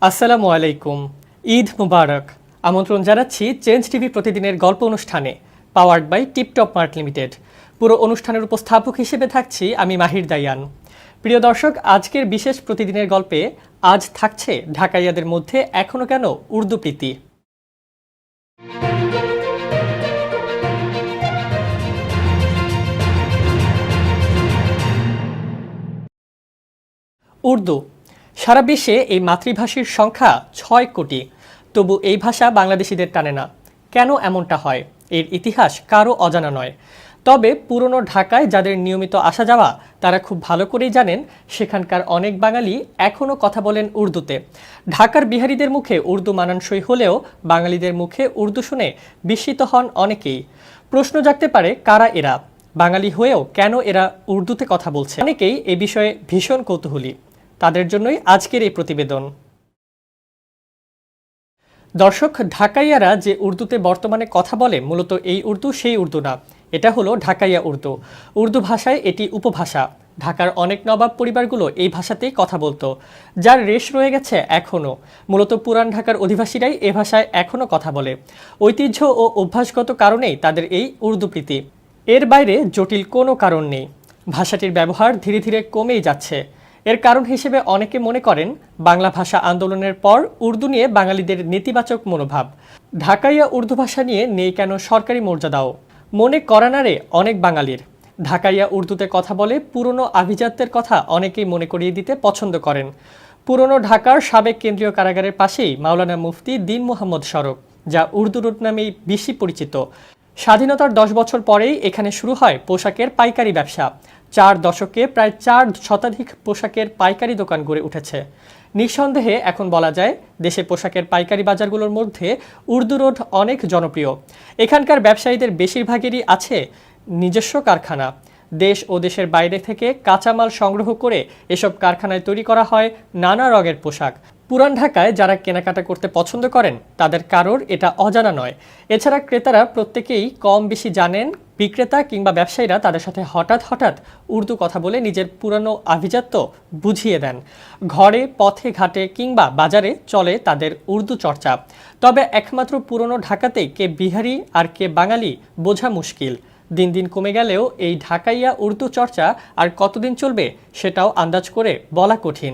আসসালামু আলাইকুম। ঈদ মুবারক। আমন্ত্রণ জানাচ্ছি চেঞ্জ টিভি প্রতিদিনের গল্প অনুষ্ঠানে, powered by Tiptop Mart Limited. পুরো অনুষ্ঠানের উপস্থাপক হিসেবে থাকছি আমি মাহির দায়ান। প্রিয় দর্শক, আজকের বিশেষ প্রতিদিনের গল্পে আজ থাকছে ঢাকাইয়াদের মধ্যে এখনো কেন উর্দু প্রীতি। উর্দু সারা বিশ্বে এই মাতৃভাষীর সংখ্যা ৬ কোটি, তবু এই ভাষা বাংলাদেশিদের টানে না। কেন এমনটা হয়, এর ইতিহাস কারও অজানা নয়। তবে পুরনো ঢাকায় যাদের নিয়মিত আসা যাওয়া, তারা খুব ভালো করেই জানেন সেখানকার অনেক বাঙালি এখনও কথা বলেন উর্দুতে। ঢাকার বিহারীদের মুখে উর্দু মানানসই হলেও বাঙালিদের মুখে উর্দু শুনে বিস্মিত হন অনেকেই। প্রশ্ন জাগতে পারে, কারা এরা? বাঙালি হয়েও কেন এরা উর্দুতে কথা বলছে? অনেকেই এ বিষয়ে ভীষণ কৌতূহলী। তাদের জন্যই আজকের এই প্রতিবেদন। দর্শক, ঢাকাইয়ারা যে উর্দুতে বর্তমানে কথা বলে, মূলত এই উর্দু সেই উর্দু না। এটা হলো ঢাকাইয়া উর্দু। উর্দু ভাষায় এটি উপভাষা। ঢাকার অনেক নবাব পরিবারগুলো এই ভাষাতেই কথা বলতো, যার রেশ রয়ে গেছে এখনও। মূলত পুরান ঢাকার অধিবাসীরাই এ ভাষায় এখনও কথা বলে। ঐতিহ্য ও অভ্যাসগত কারণেই তাদের এই উর্দু প্রীতি। এর বাইরে জটিল কোনো কারণ নেই। ভাষাটির ব্যবহার ধীরে ধীরে কমেই যাচ্ছে। এর কারণ হিসেবে অনেকে মনে করেন বাংলা ভাষা আন্দোলনের পর উর্দু নিয়ে বাঙালিদের নেতিবাচক মনোভাব। ঢাকাইয়া উর্দু ভাষা নিয়ে নেই কেন সরকারি মর্যাদাও, মনে করানারে অনেক বাঙালির। ঢাকাইয়া উর্দুতে কথা বলে পুরনো আভিজাত্যের কথা অনেকেই মনে করিয়ে দিতে পছন্দ করেন। পুরনো ঢাকার সাবেক কেন্দ্রীয় কারাগারের পাশেই মাওলানা মুফতি দীন মোহাম্মদ সড়ক, যা উর্দু রুট নামেই বেশি পরিচিত। স্বাধীনতার 10 বছর পরেই এখানে শুরু হয় পোশাকের পাইকারি ব্যবসা। 4 দশকে প্রায় 4 শতাধিক পোশাকের পাইকারি দোকান গড়ে উঠেছে। নিঃসন্দেহে এখন বলা যায় দেশে পোশাকের পাইকারি বাজারগুলোর মধ্যে উর্দু রোড অনেক জনপ্রিয়। এখানকার ব্যবসায়ীদের বেশিরভাগেরই আছে নিজস্ব কারখানা। দেশ ও দেশের বাইরে থেকে কাঁচামাল সংগ্রহ করে এসব কারখানায় তৈরি করা হয় নানা রঙের পোশাক। পুরান ঢাকায় যারা কেনাকাটা করতে পছন্দ করেন, তাদের কারোর এটা অজানা নয়। এছাড়া ক্রেতারা প্রত্যেকেই কম বেশি জানেন বিক্রেতা কিংবা ব্যবসায়ীরা তাদের সাথে হঠাৎ হঠাৎ উর্দু কথা বলে নিজের পুরানো আভিজাত্য বুঝিয়ে দেন। ঘরে, পথে ঘাটে কিংবা বাজারে চলে তাদের উর্দু চর্চা। তবে একমাত্র পুরনো ঢাকাতেই কে বিহারি আর কে বাঙালি বোঝা মুশকিল। দিন দিন কমে গেলেও এই ঢাকাইয়া উর্দু চর্চা আর কতদিন চলবে সেটাও আন্দাজ করে বলা কঠিন।